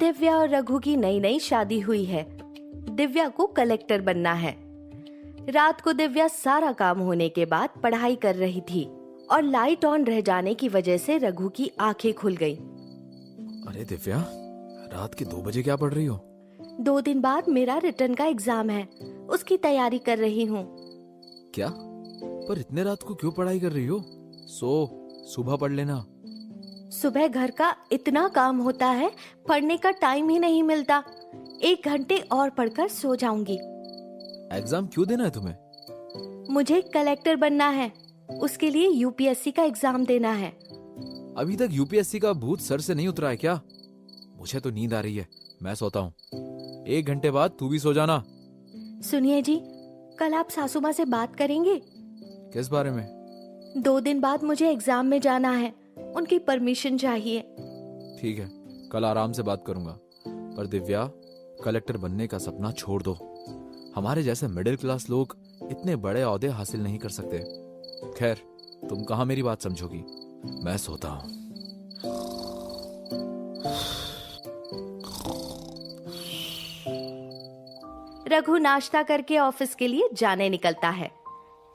दिव्या और रघु की नई नई शादी हुई है। दिव्या को कलेक्टर बनना है। रात को दिव्या सारा काम होने के बाद पढ़ाई कर रही थी और लाइट ऑन रह जाने की वजह से रघु की आंखें खुल गईं। अरे दिव्या, रात के 2 बजे क्या पढ़ रही हो? 2 दिन बाद मेरा रिटर्न का एग्जाम है, उसकी तैयारी कर रही हूँ। क्या? पर इतने रात को क्यों पढ़ाई कर रही हो? सुबह पढ़ लेना। सुबह घर का इतना काम होता है, पढ़ने का टाइम ही नहीं मिलता। 1 घंटे और पढ़कर सो जाऊंगी। एग्जाम क्यों देना है तुम्हें? मुझे कलेक्टर बनना है, उसके लिए यूपीएससी का एग्जाम देना है। अभी तक यूपीएससी का भूत सर से नहीं उतरा है क्या? मुझे तो नींद आ रही है, मैं सोता हूँ। 1 घंटे बाद तू भी सो जाना। सुनिए जी, कल आप सासू माँ से बात करेंगे? किस बारे में? 2 दिन बाद मुझे एग्जाम में जाना है, उनकी परमिशन चाहिए। ठीक है, कल आराम से बात करूंगा। पर दिव्या, कलेक्टर बनने का सपना छोड़ दो। हमारे जैसे मिडिल क्लास लोग इतने बड़े ओहदे हासिल नहीं कर सकते। खैर, तुम कहाँ मेरी बात समझोगी। मैं सोता हूँ। रघु नाश्ता करके ऑफिस के लिए जाने निकलता है।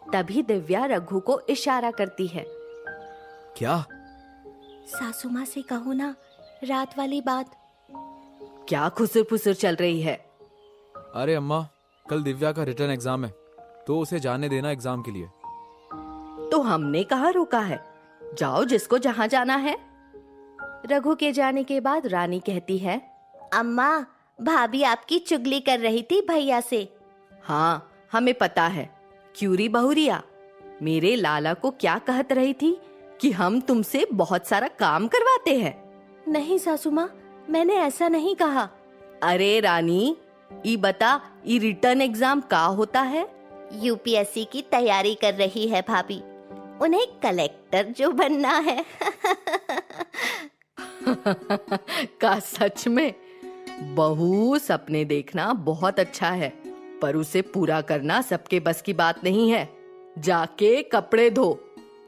तभी दिव्या रघु को इशारा करती है। क्या? सासू माँ से कहो ना, रात वाली बात। क्या खुसुर फुसुर चल रही है? अरे अम्मा, कल दिव्या का रिटर्न एग्जाम है, तो उसे जाने देना एग्जाम के लिए। तो हमने कहाँ रोका है, जाओ जिसको जहाँ जाना है। रघु के जाने के बाद रानी कहती है, अम्मा, भाभी आपकी चुगली कर रही थी भैया से। हाँ, हमें पता है। क्यूरी बहुरिया, मेरे लाला को क्या कहत रही थी कि हम तुमसे बहुत सारा काम करवाते हैं। नहीं सासू माँ, मैंने ऐसा नहीं कहा। अरे रानी, ई बता, ई रिटर्न एग्जाम का होता है? यूपीएससी की तैयारी कर रही है भाभी, उन्हें कलेक्टर जो बनना है। का सच में? बहू, सपने देखना बहुत अच्छा है, पर उसे पूरा करना सबके बस की बात नहीं है। जाके कपड़े धो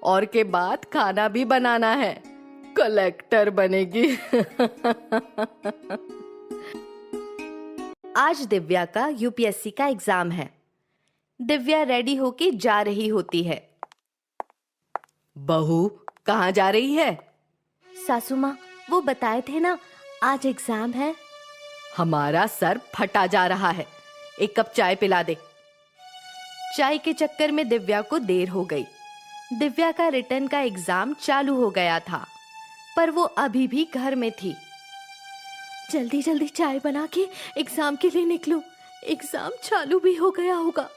और के बाद खाना भी बनाना है। कलेक्टर बनेगी। आज दिव्या का यूपीएससी का एग्जाम है। दिव्या रेडी होके जा रही होती है। बहू, कहाँ जा रही है? सासू माँ, वो बताए थे ना, आज एग्जाम है। हमारा सर फटा जा रहा है, 1 कप चाय पिला दे। चाय के चक्कर में दिव्या को देर हो गई। दिव्या का रिटर्न का एग्जाम चालू हो गया था, पर वो अभी भी घर में थी। जल्दी जल्दी चाय बना के एग्जाम के लिए निकलूं, एग्जाम चालू भी हो गया होगा।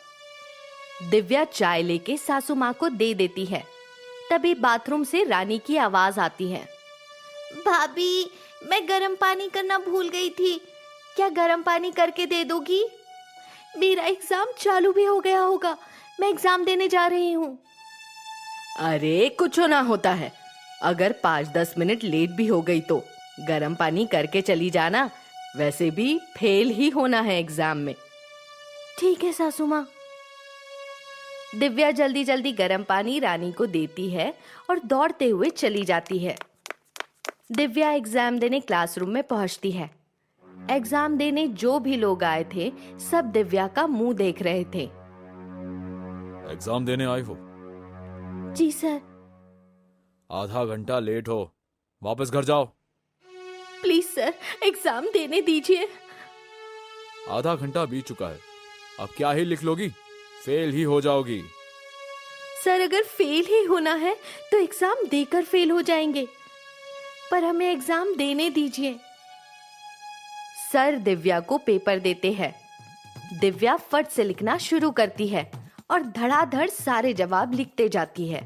दिव्या चाय लेके सासू माँ को दे देती है। तभी बाथरूम से रानी की आवाज आती है। भाभी, मैं गर्म पानी करना भूल गई थी, क्या गर्म पानी करके दे दोगी? मेरा एग्जाम चालू भी हो गया होगा, मैं एग्जाम देने जा रही हूँ। अरे कुछ ना होता है, अगर 5-10 मिनट लेट भी हो गई तो गर्म पानी करके चली जाना, वैसे भी फेल ही होना है एग्जाम में। ठीक है सासू माँ। दिव्या जल्दी जल्दी गर्म पानी रानी को देती है और दौड़ते हुए चली जाती है। दिव्या एग्जाम देने क्लासरूम में पहुंचती है। एग्जाम देने जो भी लोग आए थे, सब दिव्या का मुंह देख रहे थे। एग्जाम देने आई हो? जी सर। आधा घंटा लेट हो, वापस घर जाओ। प्लीज सर, एग्जाम देने दीजिए। आधा घंटा बीत चुका है, अब क्या ही लिख लोगी? फेल ही हो जाओगी। सर, अगर फेल ही होना है तो एग्जाम देकर फेल हो जाएंगे, पर हमें एग्जाम देने दीजिए। सर दिव्या को पेपर देते हैं। दिव्या फट से लिखना शुरू करती है और धड़ाधड़ सारे जवाब लिखते जाती है।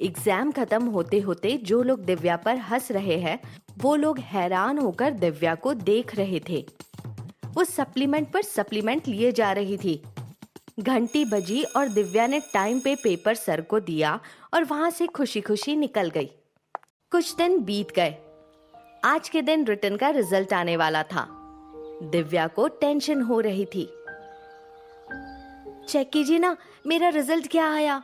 एग्जाम खत्म होते होते जो लोग दिव्या पर हंस रहे हैं, वो लोग हैरान होकर दिव्या को देख रहे थे। वो सप्लीमेंट पर सप्लीमेंट लिए जा रही थी। घंटी बजी और दिव्या ने टाइम पे पेपर सर को दिया और वहां से खुशी खुशी निकल गई। कुछ दिन बीत गए। आज के दिन रिटर्न का रिजल्ट आने वाला था। दिव्या को टेंशन हो रही थी। चेक कीजिए ना, मेरा रिजल्ट क्या आया।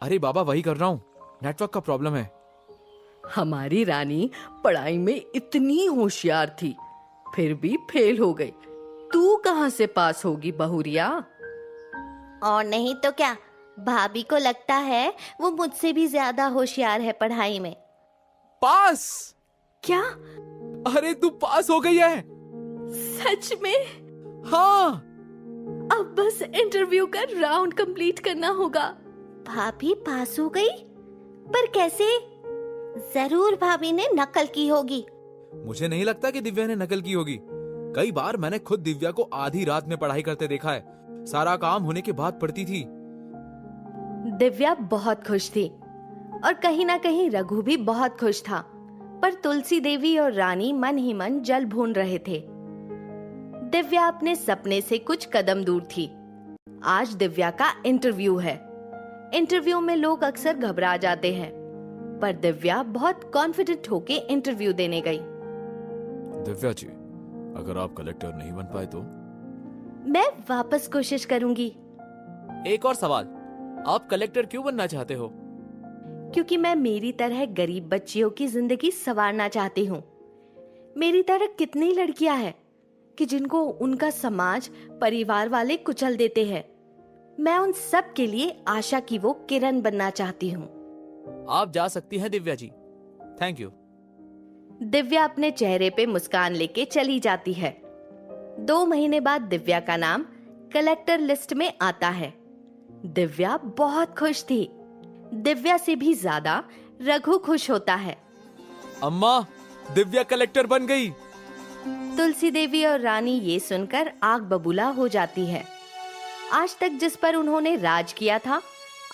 अरे बाबा, वही कर रहा हूँ, नेटवर्क का प्रॉब्लम है। हमारी रानी पढ़ाई में इतनी होशियार थी, फिर भी फेल हो गई। तू कहाँ से पास होगी बहुरिया? और नहीं तो क्या, भाभी को लगता है वो मुझसे भी ज्यादा होशियार है पढ़ाई में। पास? क्या? अरे तू पास हो गई है? सच में? हाँ। अब बस इंटरव्यू का राउंड कंप्लीट करना होगा। भाभी पास हो गई? पर कैसे? जरूर भाभी ने नकल की होगी। मुझे नहीं लगता कि दिव्या ने नकल की होगी। कई बार मैंने खुद दिव्या को आधी रात में पढ़ाई करते देखा है। सारा काम होने के बाद पढ़ती थी। दिव्या बहुत खुश थी और कहीं ना कहीं रघु भी बहुत खुश था, पर तुलसी देवी और रानी मन ही मन जल भून रहे थे। दिव्या अपने सपने से कुछ कदम दूर थी। आज दिव्या का इंटरव्यू है। इंटरव्यू में लोग अक्सर घबरा जाते हैं, पर दिव्या बहुत कॉन्फिडेंट होके इंटरव्यू देने गई। दिव्या जी, अगर आप कलेक्टर नहीं बन पाए तो? मैं वापस कोशिश करूंगी। एक और सवाल, आप कलेक्टर क्यों बनना चाहते हो? क्योंकि मैं मेरी तरह गरीब बच्चियों की जिंदगी संवारना चाहती हूँ। मेरी तरह कितनी लड़कियां हैं कि जिनको उनका समाज, परिवार वाले कुचल देते हैं। मैं उन सब के लिए आशा की वो किरण बनना चाहती हूँ। आप जा सकती हैं दिव्या जी। Thank you. दिव्या अपने चेहरे पे मुस्कान लेके चली जाती है। 2 महीने बाद दिव्या का नाम कलेक्टर लिस्ट में आता है। दिव्या बहुत खुश थी। दिव्या से भी ज्यादा रघु खुश होता है। अम्मा, दिव्या कलेक्टर बन गई। तुलसी देवी और रानी ये सुनकर आग बबूला हो जाती है। आज तक जिस पर उन्होंने राज किया था,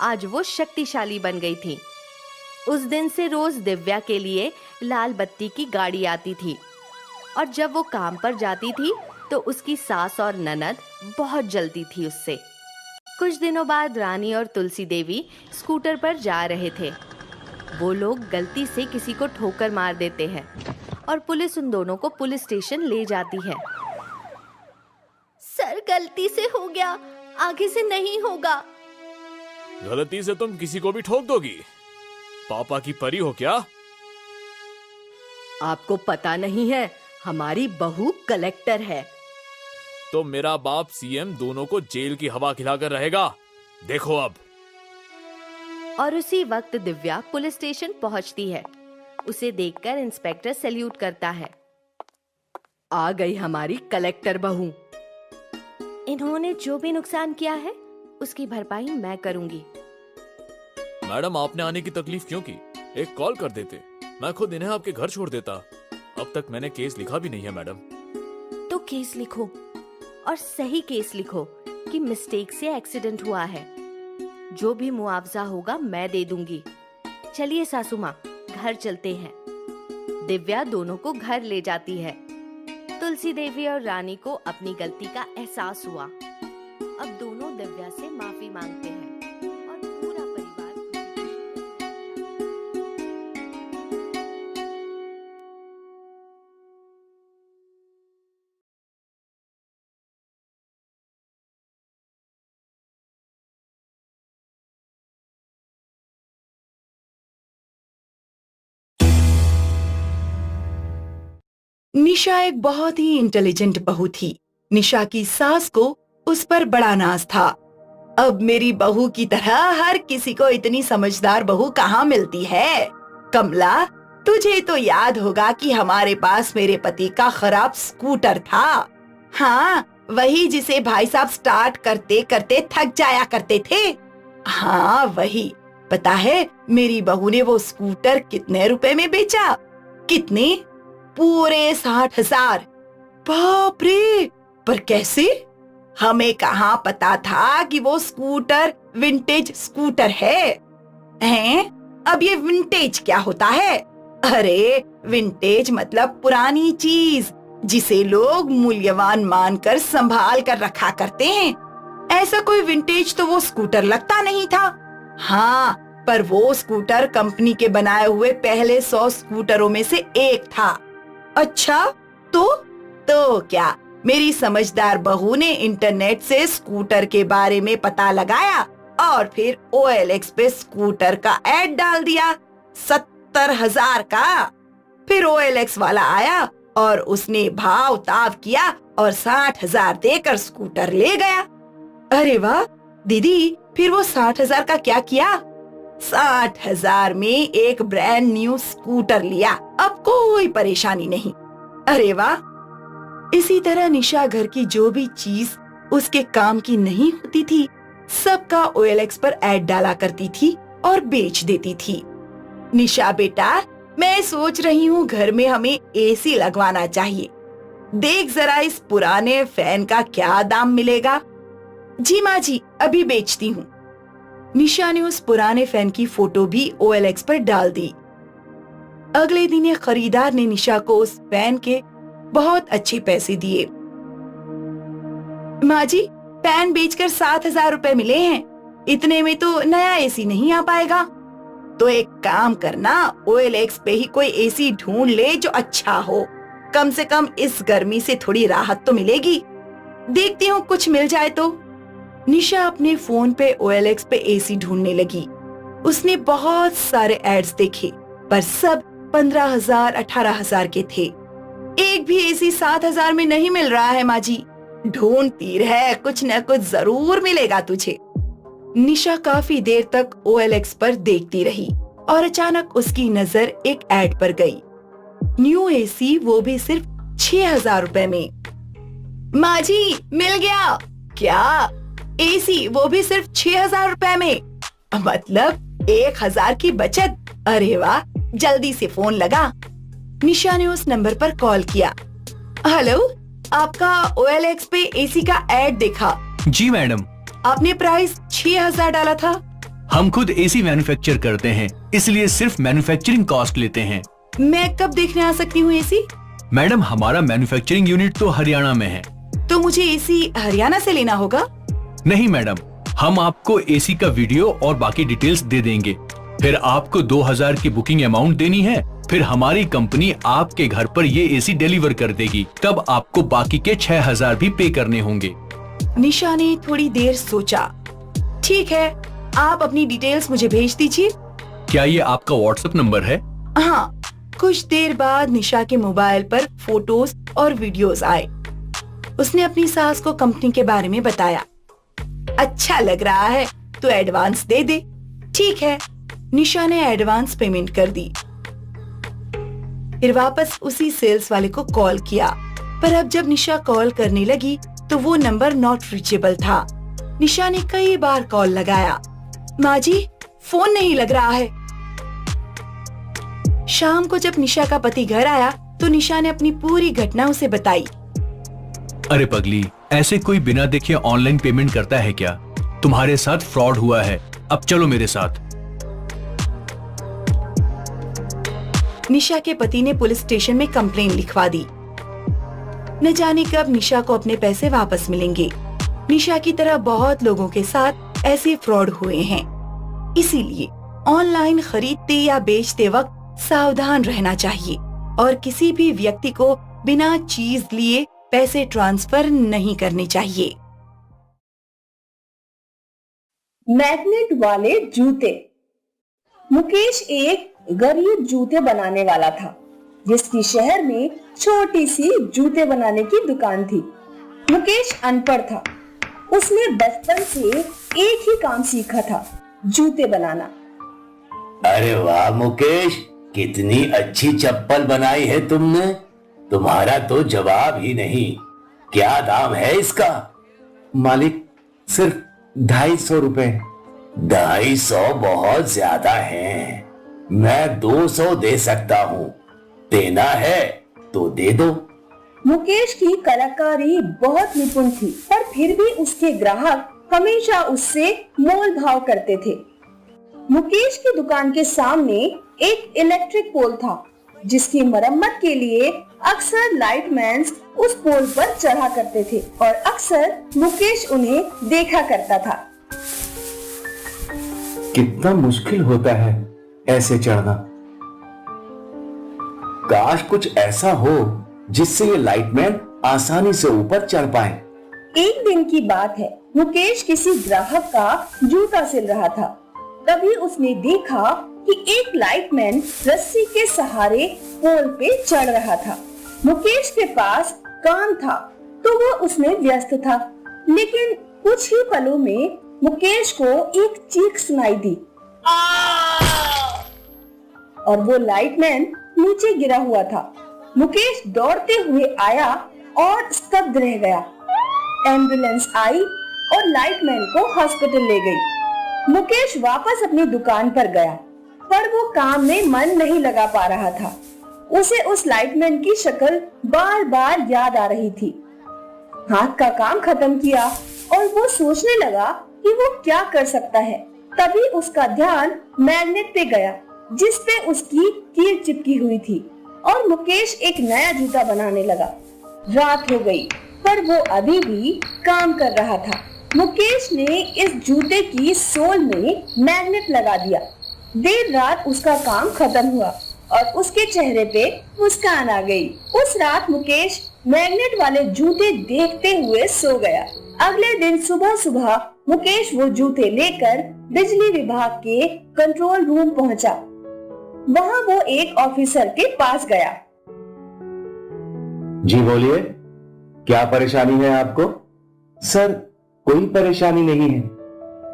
आज वो शक्तिशाली बन गई थी। उस दिन से रोज दिव्या के लिए लाल बत्ती की गाड़ी आती थी, और जब वो काम पर जाती थी तो उसकी सास और ननद बहुत जलती थी उससे। कुछ दिनों बाद रानी और तुलसी देवी स्कूटर पर जा रहे थे। वो लोग गलती से किसी को ठोकर मार देते हैं और पुलिस उन दोनों को पुलिस स्टेशन ले जाती है। सर, गलती से हो गया, आगे से नहीं होगा। गलती से तुम किसी को भी ठोक दोगी? पापा की परी हो क्या? आपको पता नहीं है, हमारी बहू कलेक्टर है। तो मेरा बाप सीएम दोनों को जेल की हवा खिलाकर रहेगा। देखो अब। और उसी वक्त दिव्या पुलिस स्टेशन पहुंचती है। उसे देखकर इंस्पेक्टर सैल्यूट करता है। आ गई हमारी कलेक्टर बहू। इन्होंने जो भी नुकसान किया है उसकी भरपाई मैं करूंगी। मैडम, आपने आने की तकलीफ क्यों की? एक कॉल कर देते, मैं खुद इन्हें आपके घर छोड़ देता। अब तक मैंने केस लिखा भी नहीं है मैडम। तो केस लिखो, और सही केस लिखो कि मिस्टेक से एक्सीडेंट हुआ है। जो भी मुआवजा होगा मैं दे दूंगी। चलिए सासू माँ, घर चलते हैं। दिव्या दोनों को घर ले जाती है। तुलसी देवी और रानी को अपनी गलती का एहसास हुआ। अब दोनों दिव्या से माफी मांगते हैं और पूरा परिवार। निशा एक बहुत ही इंटेलिजेंट बहू थी। निशा की सास को उस पर बड़ा नाज था। अब मेरी बहू की तरह हर किसी को इतनी समझदार बहू कहाँ मिलती है। कमला, तुझे तो याद होगा कि हमारे पास मेरे पति का खराब स्कूटर था। हाँ, वही जिसे भाई साहब स्टार्ट करते करते थक जाया करते थे। हाँ वही। पता है मेरी बहू ने वो स्कूटर कितने रुपए में बेचा? कितने? पूरे 60,000। बाप रे! पर कैसे? हमें कहाँ पता था कि वो स्कूटर विंटेज स्कूटर है। हैं? अब ये विंटेज क्या होता है? अरे विंटेज मतलब पुरानी चीज जिसे लोग मूल्यवान मानकर संभाल कर रखा करते हैं। ऐसा कोई विंटेज तो वो स्कूटर लगता नहीं था। हाँ, पर वो स्कूटर कंपनी के बनाए हुए पहले 100 स्कूटरों में से एक था। अच्छा, तो क्या मेरी समझदार बहू ने इंटरनेट से स्कूटर के बारे में पता लगाया और फिर OLX पे स्कूटर का ऐड डाल दिया 70,000 का। फिर OLX वाला आया और उसने भाव ताव किया और 60,000 देकर स्कूटर ले गया। अरे वाह दीदी, फिर वो 60,000 का क्या किया? 60,000 में एक ब्रांड न्यू स्कूटर लिया। अब कोई परेशानी नहीं। अरे वाह। इसी तरह निशा घर की जो भी चीज उसके काम की नहीं होती थी, सबका OLX पर ऐड डाला करती थी और बेच देती थी। निशा बेटा, मैं सोच रही हूँ घर में हमें AC लगवाना चाहिए। देख जरा इस पुराने फैन का क्या दाम मिलेगा। जी माँ जी, अभी बेचती हूँ। निशा ने उस पुराने फैन की फोटो भी OLX पर डाल दी। अगले दिन एक खरीदार ने निशा को उस फैन के बहुत अच्छे पैसे दिए। माँ जी, फैन बेचकर 7,000 रुपए मिले हैं। इतने में तो नया AC नहीं आ पाएगा। तो एक काम करना, OLX पे ही कोई AC ढूंढ ले जो अच्छा हो। कम से कम इस गर्मी से थोड़ी राहत तो मिलेगी। देखती हूँ कुछ मिल जाए तो। निशा अपने फोन पे OLX पे AC ढूंढने लगी। उसने बहुत सारे एड्स देखे, पर सब 15,000, 18,000 के थे। एक भी AC 7,000 में नहीं मिल रहा है। माँ जी, ढूंढती रह, कुछ न कुछ जरूर मिलेगा तुझे। निशा काफी देर तक OLX पर देखती रही और अचानक उसकी नजर एक एड पर गई। न्यू AC, वो भी सिर्फ 6,000 रुपए में। माँ जी, मिल गया। क्या AC, वो भी सिर्फ 6,000 रुपए में? मतलब 1,000 की बचत। अरे वाह, जल्दी से फोन लगा। निशा ने उस नंबर पर कॉल किया। हेलो, आपका OLX पे AC का ऐड देखा। जी मैडम। आपने प्राइस 6,000 डाला था। हम खुद AC मैन्युफैक्चर करते हैं, इसलिए सिर्फ मैन्युफैक्चरिंग कॉस्ट लेते हैं। मैं कब देखने आ सकती हूँ AC? मैडम, हमारा मैन्युफैक्चरिंग यूनिट तो हरियाणा में है। तो मुझे AC हरियाणा से लेना होगा? नहीं मैडम, हम आपको AC का वीडियो और बाकी डिटेल्स दे देंगे। फिर आपको 2,000 की बुकिंग अमाउंट देनी है। फिर हमारी कंपनी आपके घर पर ये AC डिलीवर कर देगी। तब आपको बाकी के 6,000 भी पे करने होंगे। निशा ने थोड़ी देर सोचा। ठीक है, आप अपनी डिटेल्स मुझे भेज दीजिए। क्या ये आपका WhatsApp नंबर है? हाँ। कुछ देर बाद निशा के मोबाइल पर फोटोज और वीडियोस आए। उसने अपनी सास को कंपनी के बारे में बताया। अच्छा लग रहा है तो एडवांस दे दे। ठीक है। निशा ने एडवांस पेमेंट कर दी। फिर वापस उसी सेल्स वाले को कॉल किया, पर अब जब निशा कॉल करने लगी तो वो नंबर नॉट रीचेबल था। निशा ने कई बार कॉल लगाया। माँ जी, फोन नहीं लग रहा है। शाम को जब निशा का पति घर आया तो निशा ने अपनी पूरी घटना उसे बताई। अरे पगली, ऐसे कोई बिना देखे ऑनलाइन पेमेंट करता है क्या? तुम्हारे साथ फ्रॉड हुआ है। अब चलो मेरे साथ। निशा के पति ने पुलिस स्टेशन में कंप्लेन लिखवा दी। न जाने कब निशा को अपने पैसे वापस मिलेंगे। निशा की तरह बहुत लोगों के साथ ऐसे फ्रॉड हुए हैं। इसीलिए ऑनलाइन खरीदते या बेचते वक्त सावधान रहना चाहिए और किसी भी व्यक्ति को बिना चीज लिए पैसे ट्रांसफर नहीं करने चाहिए। मैग्नेट वाले जूते। मुकेश एक गरीब जूते बनाने वाला था, जिसकी शहर में छोटी सी जूते बनाने की दुकान थी। मुकेश अनपढ़ था। उसने बचपन से एक ही काम सीखा था, जूते बनाना। अरे वाह मुकेश, कितनी अच्छी चप्पल बनाई है तुमने। तुम्हारा तो जवाब ही नहीं। क्या दाम है इसका? मालिक, सिर्फ 250 रुपए। 250 बहुत ज्यादा है। मैं 200 दे सकता हूँ। देना है तो दे दो। मुकेश की कलाकारी बहुत निपुण थी, पर फिर भी उसके ग्राहक हमेशा उससे मोल भाव करते थे। मुकेश की दुकान के सामने एक इलेक्ट्रिक पोल था, जिसकी मरम्मत के लिए अक्सर लाइटमैन उस पोल पर चढ़ा करते थे और अक्सर मुकेश उन्हें देखा करता था। कितना मुश्किल होता है ऐसे चढ़ना। काश कुछ ऐसा हो जिससे ये लाइटमैन आसानी से ऊपर चढ़ पाए। एक दिन की बात है, मुकेश किसी ग्राहक का जूता सिल रहा था। तभी उसने देखा कि एक लाइटमैन रस्सी के सहारे पोल पे चढ़ रहा था। मुकेश के पास काम था तो वो उसमें व्यस्त था, लेकिन कुछ ही पलों में मुकेश को एक चीख सुनाई दी और वो लाइटमैन नीचे गिरा हुआ था। मुकेश दौड़ते हुए आया और स्तब्ध रह गया। एम्बुलेंस आई और लाइटमैन को हॉस्पिटल ले गई। मुकेश वापस अपनी दुकान पर गया, पर वो काम में मन नहीं लगा पा रहा था। उसे उस लाइटमैन की शक्ल बार बार याद आ रही थी। हाथ का काम खत्म किया और वो सोचने लगा कि वो क्या कर सकता है। तभी उसका ध्यान मैग्नेट पे गया जिस पे उसकी कील चिपकी हुई थी और मुकेश एक नया जूता बनाने लगा। रात हो गई पर वो अभी भी काम कर रहा था। मुकेश ने इस जूते की सोल में मैग्नेट लगा दिया। देर रात उसका काम खत्म हुआ और उसके चेहरे पे मुस्कान आ गई। उस रात मुकेश मैग्नेट वाले जूते देखते हुए सो गया। अगले दिन सुबह सुबह मुकेश वो जूते लेकर बिजली विभाग के कंट्रोल रूम पहुंचा। वहां वो एक ऑफिसर के पास गया। जी बोलिए, क्या परेशानी है आपको? सर, कोई परेशानी नहीं है,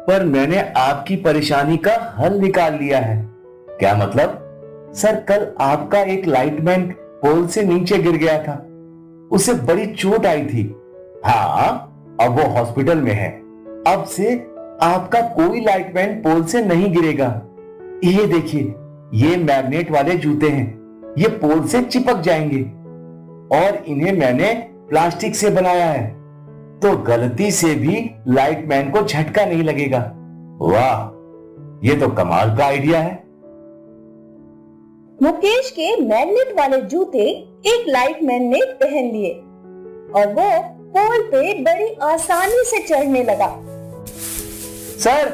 पर मैंने आपकी परेशानी का हल निकाल लिया है। क्या मतलब? सर, कल आपका एक लाइटमैन पोल से नीचे गिर गया था, उसे बड़ी चोट आई थी। हाँ, अब वो हॉस्पिटल में है। अब से आपका कोई लाइटमैन पोल से नहीं गिरेगा। ये देखिए, ये मैग्नेट वाले जूते हैं, ये पोल से चिपक जाएंगे और इन्हें मैंने प्लास्टिक से बनाया है, तो गलती से भी लाइटमैन को झटका नहीं लगेगा। वाह, ये तो कमाल का आइडिया है। मुकेश के मैग्नेट वाले जूते एक लाइटमैन ने पहन लिए और वो पोल पे बड़ी आसानी से चढ़ने लगा। सर,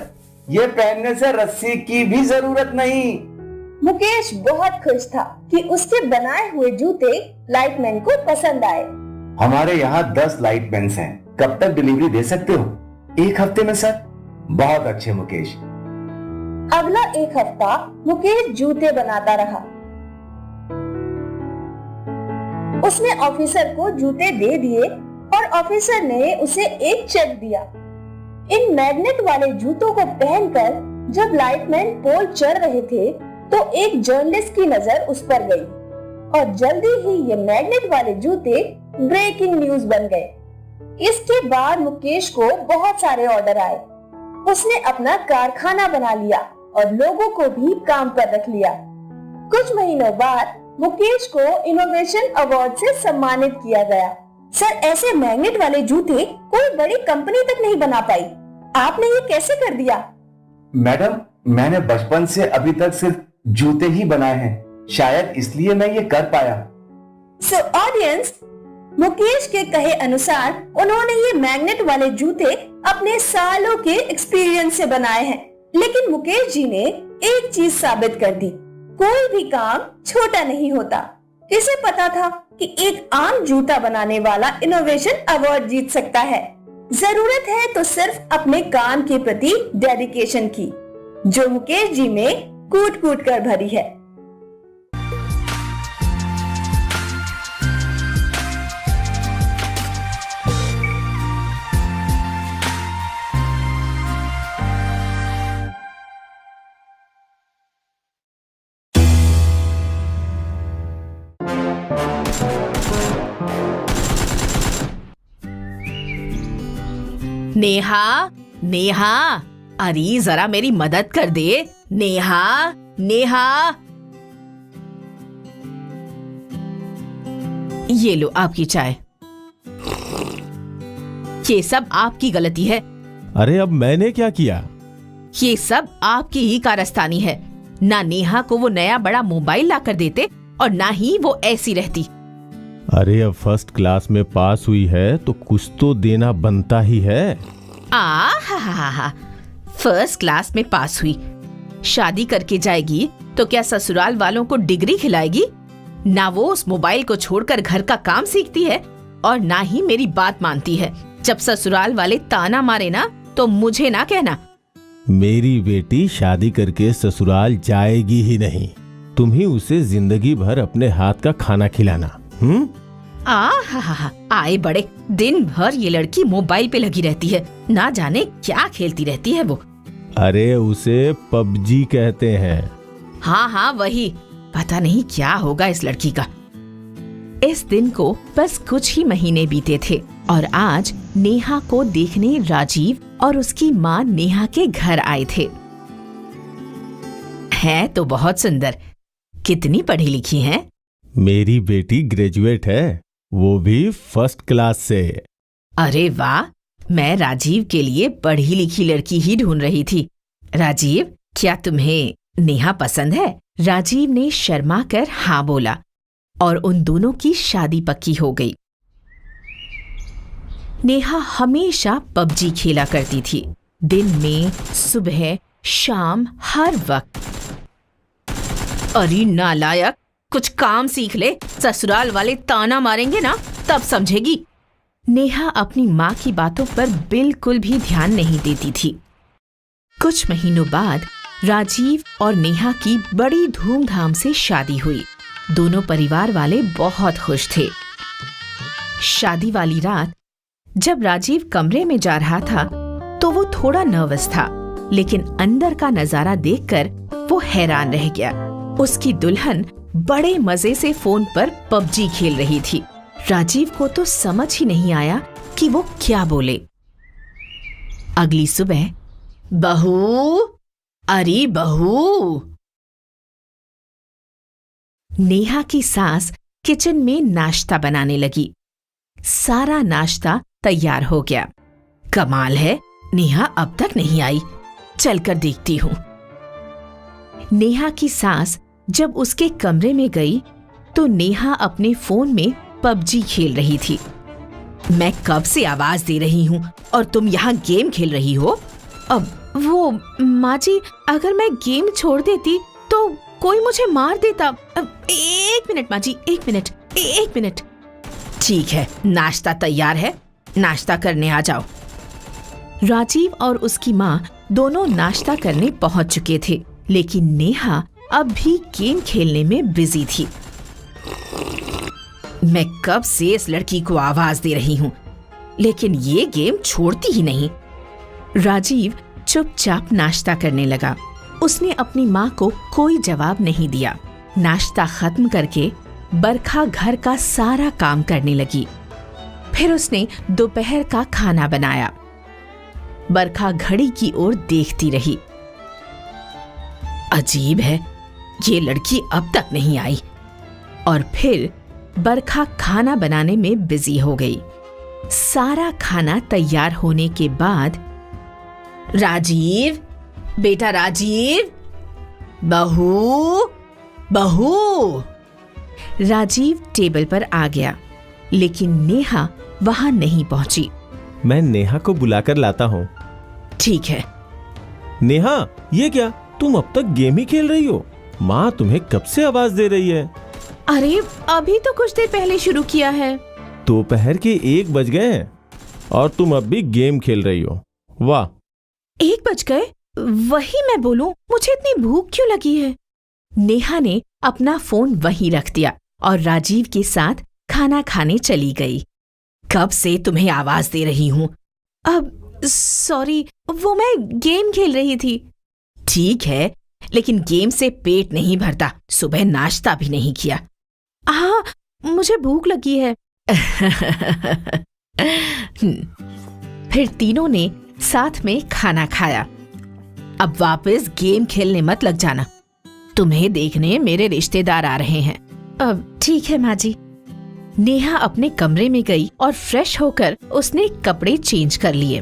ये पहनने से रस्सी की भी जरूरत नहीं। मुकेश बहुत खुश था कि उसके बनाए हुए जूते लाइटमैन को पसंद आए। हमारे यहाँ 10 लाइटमैन हैं। कब तक डिलीवरी दे सकते हो? 1 हफ्ते में सर। बहुत अच्छे मुकेश। अगला 1 हफ्ता मुकेश जूते बनाता रहा। उसने ऑफिसर को जूते दे दिए और ऑफिसर ने उसे एक चेक दिया। इन मैग्नेट वाले जूतों को पहनकर जब लाइटमैन पोल चढ़ रहे थे तो एक जर्नलिस्ट की नजर उस पर गई और जल्दी ही ये मैग्नेट वाले जूते ब्रेकिंग न्यूज बन गए। इसके बाद मुकेश को बहुत सारे ऑर्डर आए। उसने अपना कारखाना बना लिया और लोगों को भी काम पर रख लिया। कुछ महीनों बाद मुकेश को इनोवेशन अवार्ड से सम्मानित किया गया। सर, ऐसे मैग्नेट वाले जूते कोई बड़ी कंपनी तक नहीं बना पाई, आपने ये कैसे कर दिया? मैडम, मैंने बचपन से अभी तक सिर्फ जूते ही बनाए हैं, शायद इसलिए मैं ये कर पाया। सो ऑडियंस, मुकेश के कहे अनुसार उन्होंने ये मैग्नेट वाले जूते अपने सालों के एक्सपीरियंस से बनाए हैं। लेकिन मुकेश जी ने एक चीज साबित कर दी, कोई भी काम छोटा नहीं होता। इसे पता था कि एक आम जूता बनाने वाला इनोवेशन अवार्ड जीत सकता है। जरूरत है तो सिर्फ अपने काम के प्रति डेडिकेशन की, जो मुकेश जी में कूट कूट कर भरी है। नेहा, नेहा, अरे जरा मेरी मदद कर दे। नेहा, नेहा, ये लो आपकी चाय। ये सब आपकी गलती है। अरे अब मैंने क्या किया? ये सब आपकी ही कारस्तानी है। ना नेहा को वो नया बड़ा मोबाइल ला कर देते और ना ही वो ऐसी रहती। अरे अब फर्स्ट क्लास में पास हुई है तो कुछ तो देना बनता ही है। हा, फर्स्ट क्लास में पास हुई, शादी करके जाएगी तो क्या ससुराल वालों को डिग्री खिलाएगी? ना वो उस मोबाइल को छोड़कर घर का काम सीखती है और ना ही मेरी बात मानती है। जब ससुराल वाले ताना मारे ना तो मुझे ना कहना। मेरी बेटी शादी करके ससुराल जाएगी ही नहीं, तुम ही उसे जिंदगी भर अपने हाथ का खाना खिलाना। हा आए बड़े, दिन भर ये लड़की मोबाइल पे लगी रहती है, ना जाने क्या खेलती रहती है वो। अरे उसे पबजी कहते हैं। हाँ वही, पता नहीं क्या होगा इस लड़की का। इस दिन को बस कुछ ही महीने बीते थे और आज नेहा को देखने राजीव और उसकी माँ नेहा के घर आए थे। है तो बहुत सुंदर, कितनी पढ़ी लिखी हैं? मेरी बेटी ग्रेजुएट है, वो भी फर्स्ट क्लास से। अरे वाह, मैं राजीव के लिए पढ़ी लिखी लड़की ही ढूंढ रही थी। राजीव, क्या तुम्हें नेहा पसंद है? राजीव ने शर्मा कर हाँ बोला और उन दोनों की शादी पक्की हो गई। नेहा हमेशा पबजी खेला करती थी, दिन में, सुबह, शाम, हर वक्त। अरे नालायक, कुछ काम सीख ले, ससुराल वाले ताना मारेंगे ना तब समझेगी। नेहा अपनी माँ की बातों पर बिल्कुल भी ध्यान नहीं देती थी। कुछ महीनों बाद राजीव और नेहा की बड़ी धूमधाम से शादी हुई। दोनों परिवार वाले बहुत खुश थे। शादी वाली रात जब राजीव कमरे में जा रहा था तो वो थोड़ा नर्वस था, लेकिन अंदर का नजारा देखकर वो हैरान रह गया। उसकी दुल्हन बड़े मजे से फोन पर पबजी खेल रही थी। राजीव को तो समझ ही नहीं आया कि वो क्या बोले। अगली सुबह, बहू, अरे बहू। नेहा की सास किचन में नाश्ता बनाने लगी। सारा नाश्ता तैयार हो गया। कमाल है, नेहा अब तक नहीं आई, चलकर देखती हूँ। नेहा की सास जब उसके कमरे में गई तो नेहा अपने फोन में पबजी खेल रही थी। मैं कब से आवाज दे रही हूँ और तुम यहाँ गेम खेल रही हो? अब वो माँ जी, अगर मैं गेम छोड़ देती तो कोई मुझे मार देता। एक मिनट माँ जी, एक मिनट। ठीक है, नाश्ता तैयार है, नाश्ता करने आ जाओ। राजीव और उसकी माँ दोनों नाश्ता करने पहुंच चुके थे, लेकिन नेहा अब भी गेम खेलने में बिजी थी। मैं कब से इस लड़की को आवाज दे रही हूँ, लेकिन ये गेम छोड़ती ही नहीं। राजीव चुपचाप नाश्ता करने लगा। उसने अपनी माँ को कोई जवाब नहीं दिया। नाश्ता खत्म करके बरखा घर का सारा काम करने लगी। फिर उसने दोपहर का खाना बनाया। बरखा घड़ी की ओर देखती रही। अजीब है, ये लड़की अब तक नहीं आई। और फिर बरखा खाना बनाने में बिजी हो गई। सारा खाना तैयार होने के बाद, राजीव, बेटा राजीव, बहू। राजीव टेबल पर आ गया, लेकिन नेहा वहां नहीं पहुंची। मैं नेहा को बुलाकर लाता हूँ। ठीक है। नेहा, ये क्या, तुम अब तक गेम ही खेल रही हो? माँ तुम्हें कब से आवाज दे रही है? अरे अभी तो कुछ देर पहले शुरू किया है। दोपहर के 1 बज गए हैं और तुम अब भी गेम खेल रही हो। वाह। 1 बज गए? वही मैं बोलूं, मुझे इतनी भूख क्यों लगी है? नेहा ने अपना फोन वहीं रख दिया और राजीव के साथ खाना खाने चली गई। कब से तुम्हें आवाज दे रही हूँ। अब सॉरी, वो मैं गेम खेल रही थी। ठीक है, लेकिन गेम से पेट नहीं भरता। सुबह नाश्ता भी नहीं किया। हाँ, मुझे भूख लगी है। फिर तीनों ने साथ में खाना खाया। अब वापस गेम खेलने मत लग जाना। तुम्हें देखने मेरे रिश्तेदार आ रहे हैं। अब ठीक है माँ जी। नेहा अपने कमरे में गई और फ्रेश होकर उसने कपड़े चेंज कर लिए।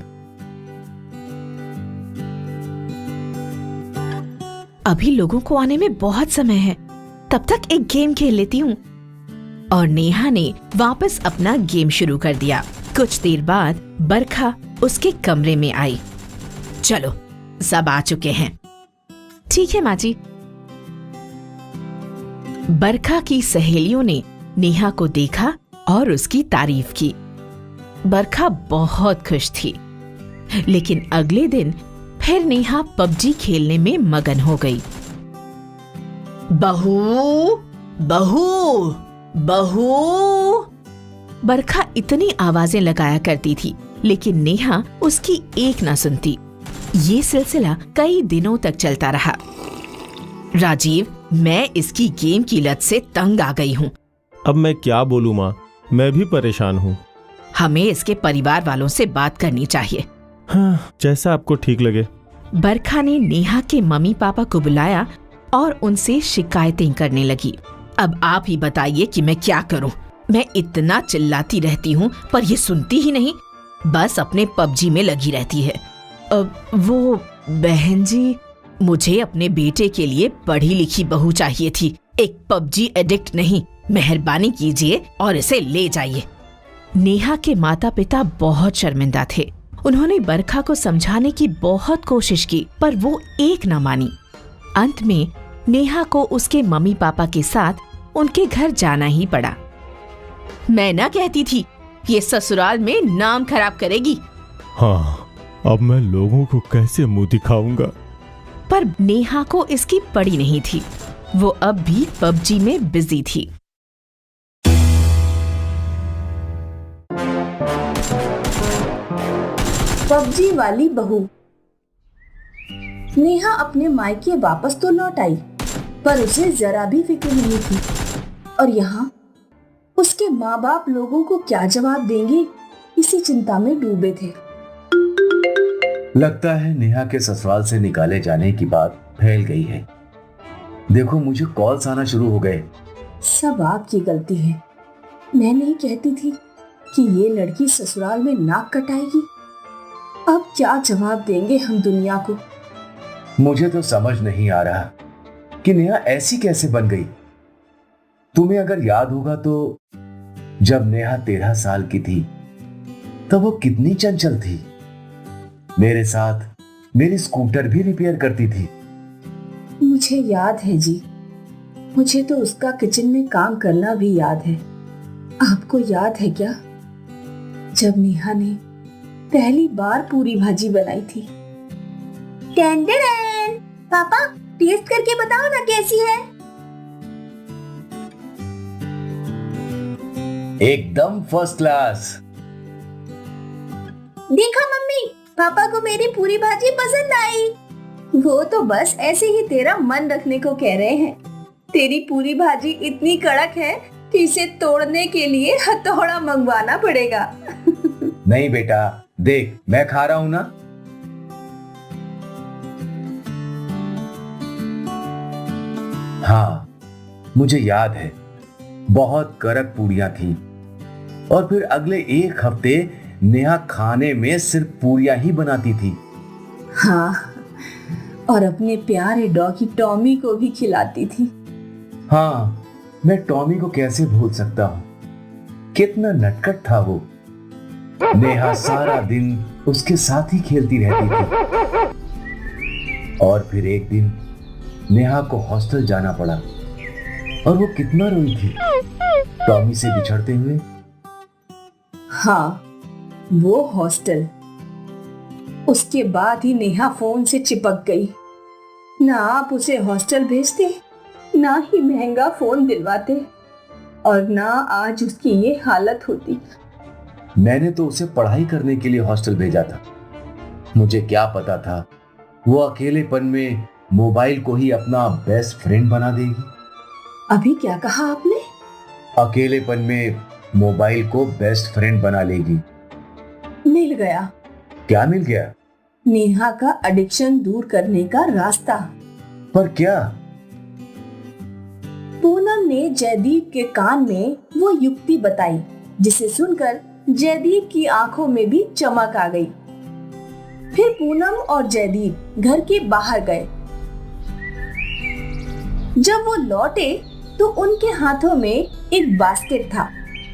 अभी लोगों को आने में बहुत समय है, तब तक एक गेम खेल लेती हूँ। और नेहा ने वापस अपना गेम शुरू कर दिया। कुछ देर बाद बरखा उसके कमरे में आई। चलो, सब आ चुके हैं। ठीक है माँ जी। बरखा की सहेलियों ने नेहा को देखा और उसकी तारीफ की। बरखा बहुत खुश थी, लेकिन अगले दिन फिर नेहा पबजी खेलने में मगन हो गई। बहू, बहू। बरखा इतनी आवाजें लगाया करती थी, लेकिन नेहा उसकी एक ना सुनती। ये सिलसिला कई दिनों तक चलता रहा। राजीव, मैं इसकी गेम की लत से तंग आ गई हूँ। अब मैं क्या बोलूं माँ, मैं भी परेशान हूँ। हमें इसके परिवार वालों से बात करनी चाहिए। हाँ, जैसा आपको ठीक लगे। बरखा ने नेहा के मम्मी पापा को बुलाया और उनसे शिकायतें करने लगी। अब आप ही बताइए कि मैं क्या करूं? मैं इतना चिल्लाती रहती हूं पर ये सुनती ही नहीं, बस अपने पबजी में लगी रहती है। अब वो बहन जी, मुझे अपने बेटे के लिए पढ़ी लिखी बहू चाहिए थी, एक पबजी एडिक्ट नहीं। मेहरबानी कीजिए और इसे ले जाइए। नेहा के माता पिता बहुत शर्मिंदा थे। उन्होंने बरखा को समझाने की बहुत कोशिश की, पर वो एक न मानी। अंत में नेहा को उसके मम्मी पापा के साथ उनके घर जाना ही पड़ा। मैं ना कहती थी, ये ससुराल में नाम खराब करेगी। हाँ, अब मैं लोगों को कैसे मुंह दिखाऊंगा? पर नेहा को इसकी पड़ी नहीं थी। वो अब भी पबजी में बिजी थी। पबजी वाली बहू। नेहा अपने मायके वापस तो लौट आई, पर उसे जरा भी फिक्र नहीं थी। और यहाँ उसके माँ बाप लोगों को क्या जवाब देंगे, इसी चिंता में डूबे थे। लगता है नेहा के ससुराल से निकाले जाने की बात फैल गई है। देखो, मुझे कॉल्स आना शुरू हो गए। सब आपकी गलती है। मैं नहीं कहती थी कि ये लड़की ससुराल में नाक कटाएगी। अब क्या जवाब देंगे हम दुनिया को? मुझे तो समझ नहीं आ रहा कि नेहा ऐसी कैसे बन गई। तुम्हें अगर याद होगा तो जब नेहा 13 साल की थी तब वो कितनी चंचल थी। मेरे साथ मेरी स्कूटर भी रिपेयर करती थी। मुझे याद है जी, मुझे तो उसका किचन में काम करना भी याद है। आपको याद है क्या, जब नेहा ने पहली बार पूरी भाजी बनाई थी? टेंडरन, पापा टेस्ट करके बताओ ना कैसी है। एकदम फर्स्ट क्लास। देखा मम्मी, पापा को मेरी पूरी भाजी पसंद आई। वो तो बस ऐसे ही तेरा मन रखने को कह रहे हैं। तेरी पूरी भाजी इतनी कड़क है कि इसे तोड़ने के लिए हथौड़ा मंगवाना पड़ेगा। नहीं बेटा, देख मैं खा रहा हूं ना। हाँ, मुझे याद है, बहुत कड़क पूरियां थी। और फिर अगले एक हफ्ते नेहा खाने में सिर्फ पूरियां ही बनाती थी। हाँ, और अपने प्यारे डॉगी टॉमी को भी खिलाती थी। हाँ, मैं टॉमी को कैसे भूल सकता हूँ, कितना नटखट था वो। नेहा सारा दिन उसके साथ ही खेलती रहती थी। और फिर एक दिन नेहा को हॉस्टल जाना पड़ा और वो कितना रोई थी टॉमी से बिछड़ते हुए। हाँ, वो हॉस्टल। उसके बाद ही नेहा फोन से चिपक गई। ना आप उसे हॉस्टल भेजते, ना ही महंगा फोन दिलवाते, और ना आज उसकी ये हालत होती। मैंने तो उसे पढ़ाई करने के लिए हॉस्टल भेजा था। मुझे क्या पता था वो अकेलेपन में मोबाइल को ही अपना बेस्ट फ्रेंड बना देगी। अभी क्या कहा आपने? अकेलेपन में मोबाइल को बेस्ट फ्रेंड बना लेगी। मिल गया। क्या मिल गया? नेहा का एडिक्शन दूर करने का रास्ता। पर क्या? पूनम ने जयदीप के कान में वो युक्ति बताई, जिसे सुनकर जयदीप की आंखों में भी चमक आ गई। फिर पूनम और जयदीप घर के बाहर गए। जब वो लौटे तो उनके हाथों में एक बास्केट था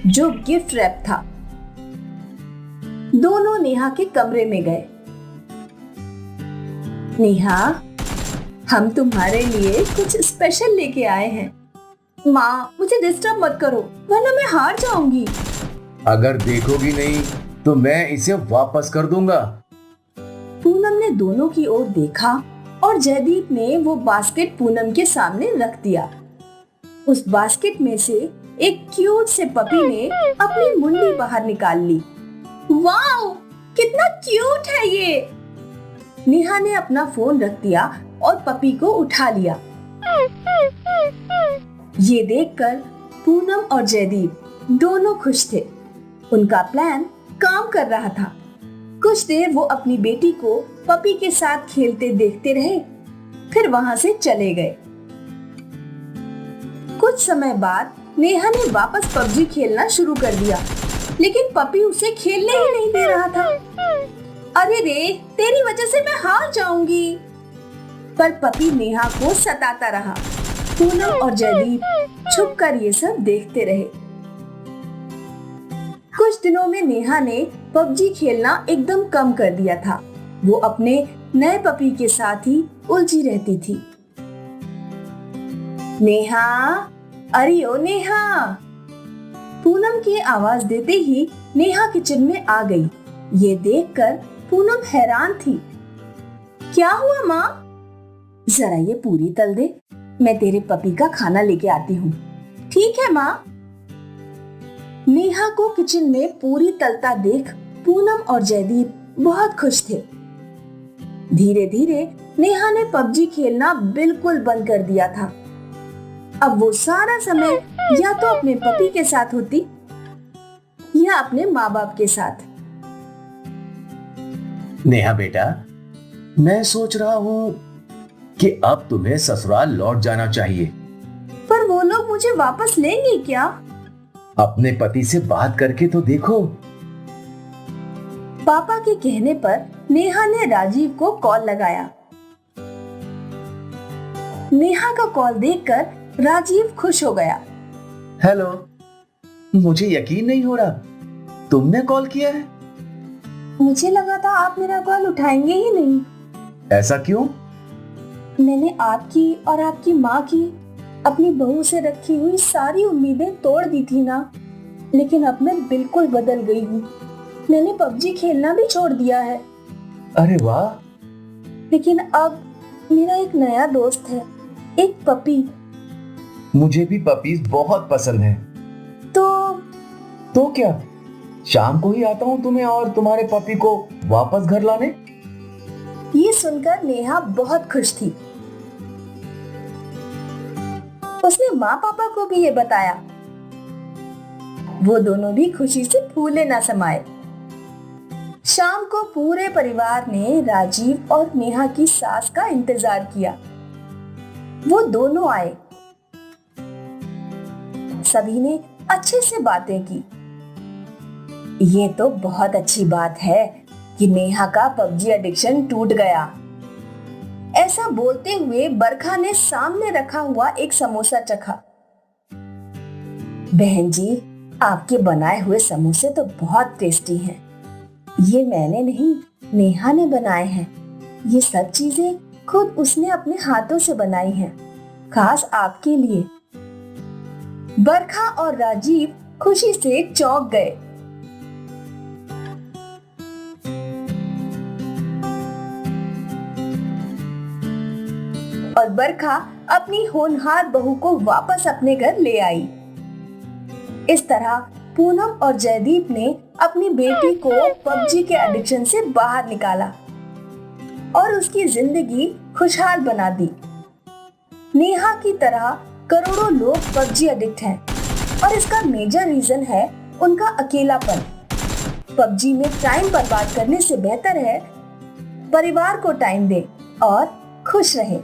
जो गिफ्ट रैप था। दोनों नेहा के कमरे में गए। नेहा, हम तुम्हारे लिए कुछ स्पेशल लेके आए हैं। माँ, मुझे डिस्टर्ब मत करो वरना मैं हार जाऊंगी। अगर देखोगी नहीं तो मैं इसे वापस कर दूंगा। पूनम ने दोनों की ओर देखा और जयदीप ने वो बास्केट पूनम के सामने रख दिया। उस बास्केट में से एक क्यूट से पपी ने अपनी मुंडी बाहर निकाल ली। वाओ, कितना क्यूट है ये! नेहा ने अपना फोन रख दिया और पपी को उठा लिया। ये देखकर पूनम और जयदीप दोनों खुश थे। उनका प्लान काम कर रहा था। कुछ देर वो अपनी बेटी को पपी के साथ खेलते देखते रहे, फिर वहां से चले गए। कुछ समय बाद नेहा ने वापस पबजी खेलना शुरू कर दिया, लेकिन पपी उसे खेलने ही नहीं दे रहा था। अरे रे, तेरी वजह से मैं हार जाऊंगी। पर पपी नेहा को सताता रहा। पूनम और जयदीप छुपकर ये सब देखते रहे। कुछ दिनों में नेहा ने पबजी खेलना एकदम कम कर दिया था। वो अपने नए पपी के साथ ही उलझी रहती थी। नेहा, अरे ओ नेहा! पूनम की आवाज देते ही नेहा किचन में आ गई। ये देखकर पूनम हैरान थी। क्या हुआ माँ? जरा ये पूरी तल दे, मैं तेरे पपी का खाना लेके आती हूँ। ठीक है माँ। नेहा को किचन में पूरी तलता देख पूनम और जयदीप बहुत खुश थे। धीरे धीरे नेहा ने पबजी खेलना बिल्कुल बंद कर दिया था। अब वो सारा समय या तो अपने पपी के साथ होती या अपने माँ बाप के साथ। नेहा बेटा, मैं सोच रहा हूँ कि अब तुम्हें ससुराल लौट जाना चाहिए। पर वो लोग मुझे वापस लेंगे क्या? अपने पति से बात करके तो देखो। पापा के कहने पर नेहा ने राजीव को कॉल लगाया। नेहा का कॉल देखकर राजीव खुश हो गया। हेलो, मुझे यकीन नहीं हो रहा, तुमने कॉल किया है? मुझे लगा था आप मेरा कॉल उठाएंगे ही नहीं। ऐसा क्यों? मैंने आपकी और आपकी माँ की, अपनी बहू से रखी हुई सारी उम्मीदें तोड़ दी थी ना। लेकिन अब मैं बिल्कुल बदल गई हूँ। मैंने पबजी खेलना भी छोड़ दिया है। अरे वाह! लेकिन अब मेरा एक नया दोस्त है, एक पपी। मुझे भी पपीज बहुत पसंद है। तो क्या? शाम को ही आता हूँ तुम्हें और तुम्हारे पपी को वापस घर लाने। ये सुनकर नेहा बहुत खुश थी। उसने माँ पापा को भी ये बताया। वो दोनों भी खुशी से फूले ना समाये। शाम को पूरे परिवार ने राजीव और नेहा की सास का इंतजार किया। वो दोनों आए। सभी ने अच्छे से बातें की। ये तो बहुत अच्छी बात है कि नेहा का पबजी एडिक्शन टूट गया। ऐसा बोलते हुए बरखा ने सामने रखा हुआ एक समोसा चखा। बहन जी, आपके बनाए हुए समोसे तो बहुत टेस्टी हैं। ये मैंने नहीं, नेहा ने बनाए हैं। ये सब चीजें खुद उसने अपने हाथों से बनाई हैं, खास आपके लिए। बरखा और राजीव खुशी से चौंक गए। और बरखा अपनी होनहार बहू को वापस अपने घर ले आई। इस तरह पूनम और जयदीप ने अपनी बेटी को पबजी के एडिक्शन से बाहर निकाला और उसकी जिंदगी खुशहाल बना दी। नेहा की तरह करोड़ों लोग पबजी एडिक्ट हैं और इसका मेजर रीजन है उनका अकेलापन। पबजी में टाइम बर्बाद करने से बेहतर है परिवार को टाइम दें और खुश रहें।